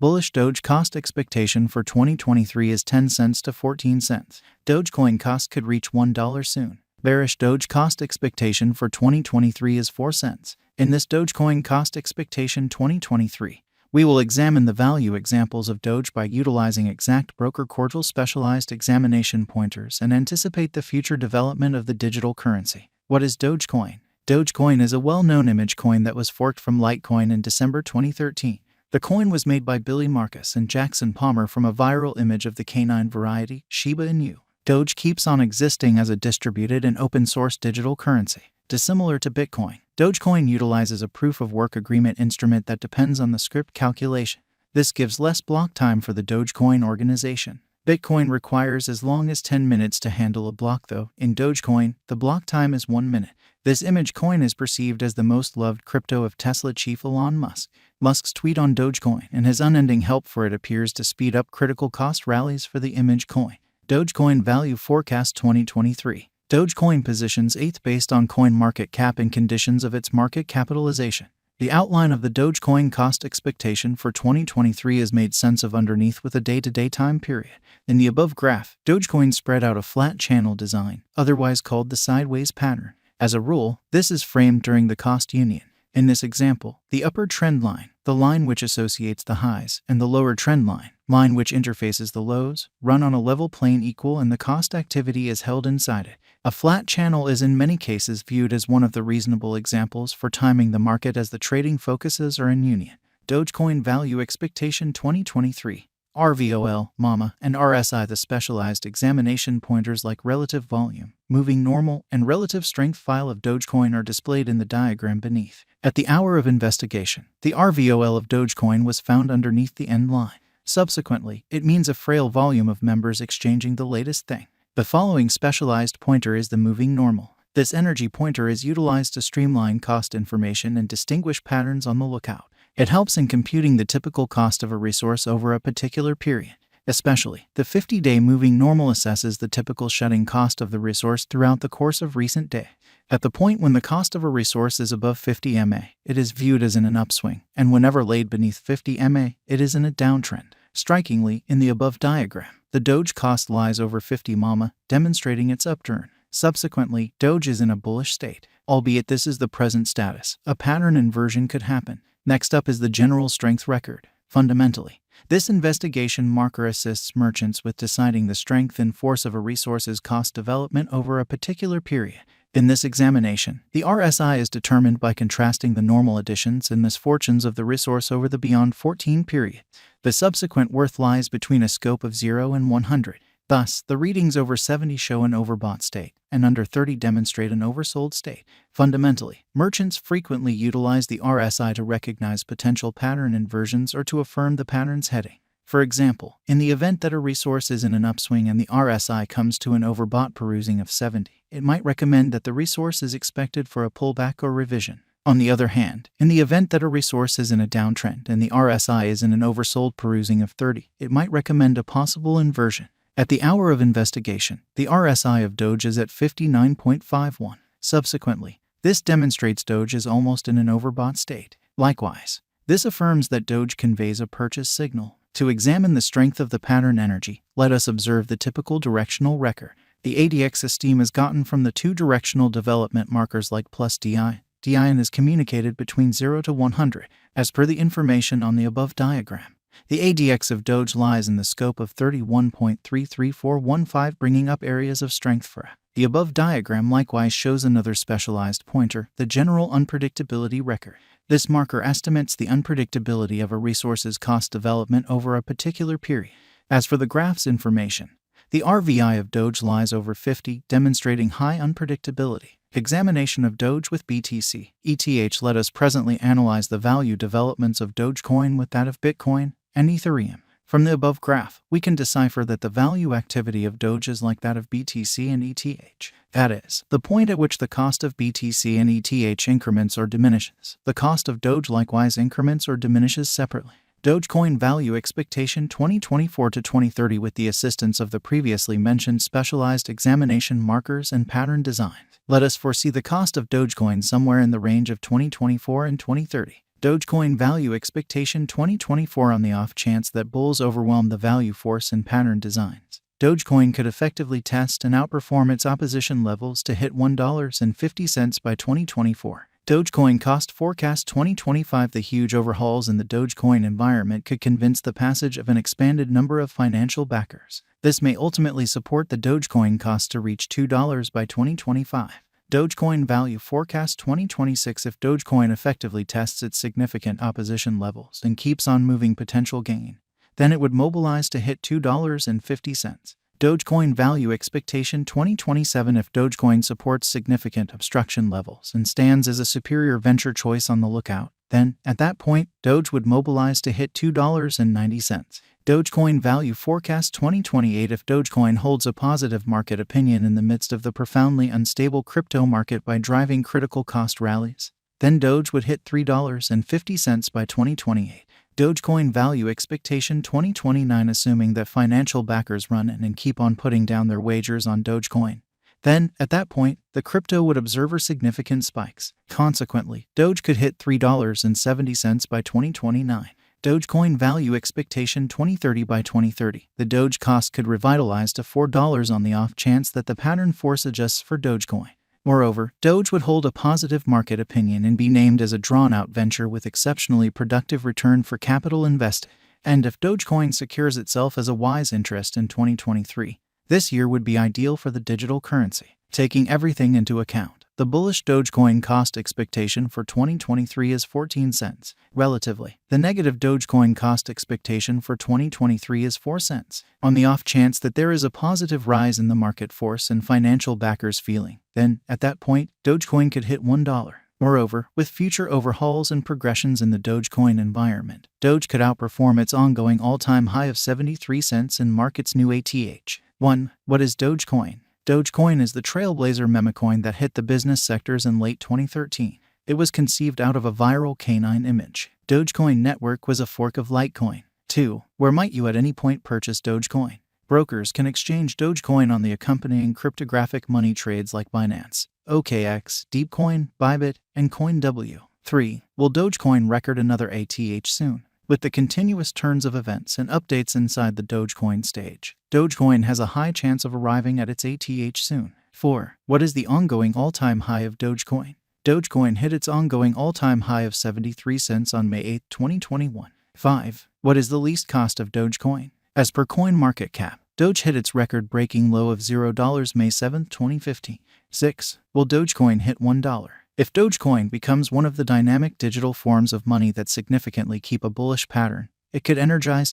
Bullish Doge cost expectation for 2023 is 10 cents to 14 cents. Dogecoin cost could reach $1 soon. Bearish Doge cost expectation for 2023 is 4 cents. In this Dogecoin cost expectation 2023, we will examine the value examples of Doge by utilizing exact broker cordial specialized examination pointers and anticipate the future development of the digital currency. What is Dogecoin? Dogecoin is a well-known image coin that was forked from Litecoin in December 2013. The coin was made by Billy Marcus and Jackson Palmer from a viral image of the canine variety, Shiba Inu. Doge keeps on existing as a distributed and open-source digital currency. Dissimilar to Bitcoin, Dogecoin utilizes a proof-of-work agreement instrument that depends on the script calculation. This gives less block time for the Dogecoin organization. Bitcoin requires as long as 10 minutes to handle a block, though. In Dogecoin, the block time is 1 minute. This image coin is perceived as the most loved crypto of Tesla chief Elon Musk. Musk's tweet on Dogecoin and his unending help for it appears to speed up critical cost rallies for the image coin. Dogecoin Value Forecast 2023. Dogecoin positions 8th based on coin market cap and conditions of its market capitalization. The outline of the Dogecoin cost expectation for 2023 is made sense of underneath with a day-to-day time period. In the above graph, Dogecoin spread out a flat channel design, otherwise called the sideways pattern. As a rule, this is framed during the cost union. In this example, the upper trend line, the line which associates the highs, and the lower trend line which interfaces the lows, run on a level plane equal and the cost activity is held inside it. A flat channel is in many cases viewed as one of the reasonable examples for timing the market as the trading focuses are in union. Dogecoin Value Expectation 2023. RVOL, MAMA, and RSI. The specialized examination pointers like relative volume, moving normal, and relative strength file of Dogecoin are displayed in the diagram beneath. At the hour of investigation, the RVOL of Dogecoin was found underneath the end line. Subsequently, it means a frail volume of members exchanging the latest thing. The following specialized pointer is the moving normal. This energy pointer is utilized to streamline cost information and distinguish patterns on the lookout. It helps in computing the typical cost of a resource over a particular period. Especially, the 50-day moving normal assesses the typical shedding cost of the resource throughout the course of recent day. At the point when the cost of a resource is above 50 MA, it is viewed as in an upswing, and whenever laid beneath 50 MA, it is in a downtrend. Strikingly, in the above diagram, the Doge cost lies over 50 MAMA, demonstrating its upturn. Subsequently, Doge is in a bullish state, albeit this is the present status. A pattern inversion could happen. Next up is the general strength record. Fundamentally, this investigation marker assists merchants with deciding the strength and force of a resource's cost development over a particular period. In this examination, the RSI is determined by contrasting the normal additions and misfortunes of the resource over the beyond 14 period. The subsequent worth lies between a scope of 0 and 100. Thus, the readings over 70 show an overbought state, and under 30 demonstrate an oversold state. Fundamentally, merchants frequently utilize the RSI to recognize potential pattern inversions or to affirm the pattern's heading. For example, in the event that a resource is in an upswing and the RSI comes to an overbought perusing of 70, it might recommend that the resource is expected for a pullback or revision. On the other hand, in the event that a resource is in a downtrend and the RSI is in an oversold perusing of 30, it might recommend a possible inversion. At the hour of investigation, the RSI of Doge is at 59.51. Subsequently, this demonstrates Doge is almost in an overbought state. Likewise, this affirms that Doge conveys a purchase signal. To examine the strength of the pattern energy, let us observe the typical directional record. The ADX esteem is gotten from the two directional development markers like plus DI. DI is communicated between 0 to 100, as per the information on the above diagram. The ADX of Doge lies in the scope of 31.33415, bringing up areas of strength for A. The above diagram likewise shows another specialized pointer, the general unpredictability record. This marker estimates the unpredictability of a resource's cost development over a particular period. As for the graph's information, the RVI of Doge lies over 50, demonstrating high unpredictability. Examination of Doge with BTC. ETH. Let us presently analyze the value developments of Dogecoin with that of Bitcoin and Ethereum. From the above graph, we can decipher that the value activity of Doge is like that of BTC and ETH. That is, the point at which the cost of BTC and ETH increments or diminishes. The cost of Doge likewise increments or diminishes separately. Dogecoin Value Expectation 2024 to 2030 with the assistance of the previously mentioned specialized examination markers and pattern designs. Let us foresee the cost of Dogecoin somewhere in the range of 2024 and 2030. Dogecoin value expectation 2024. On the off chance that bulls overwhelm the value force in pattern designs, Dogecoin could effectively test and outperform its opposition levels to hit $1.50 by 2024. Dogecoin cost forecast 2025. The huge overhauls in the Dogecoin environment could convince the passage of an expanded number of financial backers. This may ultimately support the Dogecoin cost to reach $2 by 2025. Dogecoin value forecast 2026. If Dogecoin effectively tests its significant opposition levels and keeps on moving potential gain, then it would mobilize to hit $2.50. Dogecoin value expectation 2027. If Dogecoin supports significant obstruction levels and stands as a superior venture choice on the lookout, then, at that point, Doge would mobilize to hit $2.90. Dogecoin value forecast 2028. If Dogecoin holds a positive market opinion in the midst of the profoundly unstable crypto market by driving critical cost rallies, then Doge would hit $3.50 by 2028. Dogecoin value expectation 2029. Assuming that financial backers run in and keep on putting down their wagers on Dogecoin, then, at that point, the crypto would observe significant spikes. Consequently, Doge could hit $3.70 by 2029. Dogecoin value expectation 2030. By 2030, the Doge cost could revitalize to $4 on the off chance that the pattern force adjusts for Dogecoin. Moreover, Doge would hold a positive market opinion and be named as a drawn-out venture with exceptionally productive return for capital invested. And if Dogecoin secures itself as a wise interest in 2023, this year would be ideal for the digital currency. Taking everything into account, the bullish Dogecoin cost expectation for 2023 is 14 cents. Relatively, the negative Dogecoin cost expectation for 2023 is 4 cents. On the off chance that there is a positive rise in the market force and financial backers feeling, then, at that point, Dogecoin could hit $1. Moreover, with future overhauls and progressions in the Dogecoin environment, Doge could outperform its ongoing all-time high of 73 cents and mark its new ATH. 1. What is Dogecoin? Dogecoin is the trailblazer memecoin that hit the business sectors in late 2013. It was conceived out of a viral canine image. Dogecoin network was a fork of Litecoin. 2. Where might you at any point purchase Dogecoin? Brokers can exchange Dogecoin on the accompanying cryptographic money trades like Binance, OKX, Deepcoin, Bybit, and CoinW. 3. Will Dogecoin record another ATH soon? With the continuous turns of events and updates inside the Dogecoin stage, Dogecoin has a high chance of arriving at its ATH soon. 4. What is the ongoing all-time high of Dogecoin? Dogecoin hit its ongoing all-time high of 73 cents on May 8, 2021. 5. What is the least cost of Dogecoin? As per CoinMarketCap, Doge hit its record-breaking low of $0 May 7, 2015. 6. Will Dogecoin hit $1? If Dogecoin becomes one of the dynamic digital forms of money that significantly keep a bullish pattern, it could energize